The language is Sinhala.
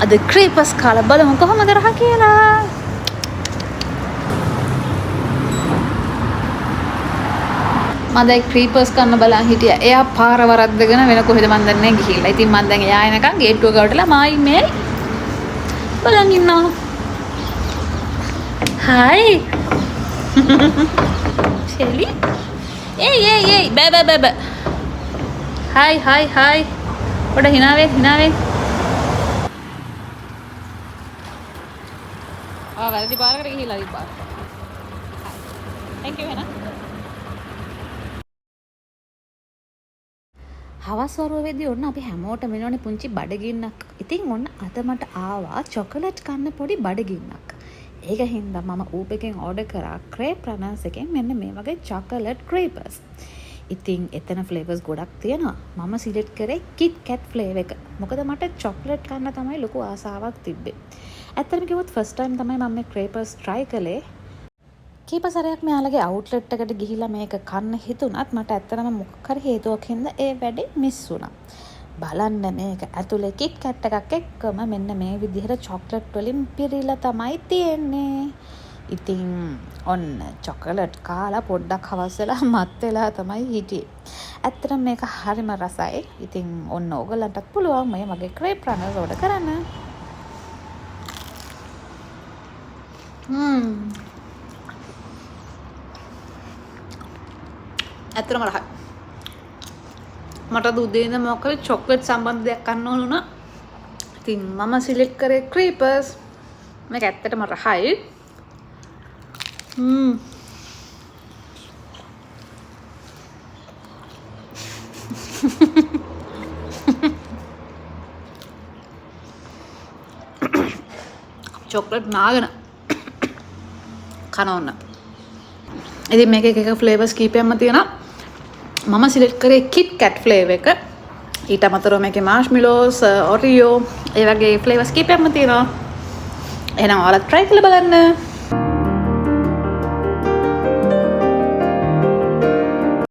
අද ක්‍රේපස් කාලා බලමු කොහොමද රහ කියලා. මම දැන් ක්‍රීපර්ස් කන්න බලන් හිටියා. එයා පාර වරද්දගෙන වෙන කොහෙද මන් දන්නේ නැහැ ගිහිල්ලා. ඉතින් මම දැන් එයා එනකන් ගේට්ටුව ගාවටලා මායි මේ බලන් ඉන්නවා. හායි. ෂෙලි. ඒ බෑ. හායි. පොඩ හිනාවෙන්. වැරදි පාරකට ගිහිල්ලා තිබ්බා. Thank you වෙනා. හවස් වරුවේදී ඔන්න අපි හැමෝටම එනවනේ පුංචි බඩගින්නක්. ඉතින් ඔන්න අද මට ආවා චොකලට් කන්න පොඩි බඩගින්නක්. ඒක හින්දා මම ඌප් එකෙන් ඕඩර් කරා ක්‍රේප් රනර්ස් එකෙන් මෙන්න මේ වගේ චොකලට් ක්‍රේපර්ස්. ඉතින් එතන ෆ්ලේවර්ස් ගොඩක් තියෙනවා. මම සිලෙක්ට් කරේ කිට් කැට් ෆ්ලේවර් එක. මොකද මට චොකලට් කන්න තමයි ලොකු ආසාවක් තිබ්බේ. ඇත්තටම කිව්වොත් ෆස්ට් ටයිම් තමයි මම මේ ක්‍රේපර්ස් try කළේ. කීප සැරයක් මෙයාලගේ අවුට්ලට් එකට ගිහිල්ලා මේක කන්න හිතුණත් මට ඇත්තටම මොකක් හරි හේතුවක් හින්දා ඒ වැඩේ මිස් වුණා. බලන්න මේක ඇතුලේ කිට් කැට් එකක් එක්කම මෙන්න මේ විදිහට චොකලට් වලින් පිරීලා තමයි තියෙන්නේ. ඉතින් ඔන්න චොකලට් කාලා පොඩ්ඩක් හවස් වෙලා මත් වෙලා තමයි හිටියේ. ඇත්තටම මේක හරිම රසයි. ඉතින් ඔන්න ඕගොල්ලන්ටත් පුළුවන් මේ මගේ ක්‍රේප් රනර්ස් ඕඩර් කරන්න. ඇත්තටම රහයි. මට උදේ ඉඳන් මොකක් හරි චොක්ලට් සම්බන්ධ දෙයක් කන්න ඕන වුණා. ඉතින් මම සිලෙක්ට් කරේ ක්‍රීපර්ස්. මේක ඇත්තටම රහයි. චොක්ලට් නාගෙන කන ඕන. ඉතින් මේක එක ෆ්ලේවර්ස් කීපයක්ම තියෙනවා. මම සිලෙක්ට් කරේ කිට් කැට් ෆ්ලේවර් එක. ඊට අමතරව මේකේ මාෂ්මෙලෝස්, ඔරියෝ ඒ වගේ ෆ්ලේවර්ස් කීපයක්ම තියෙනවා. එහෙනම් ඔයාලා try කරලා බලන්න.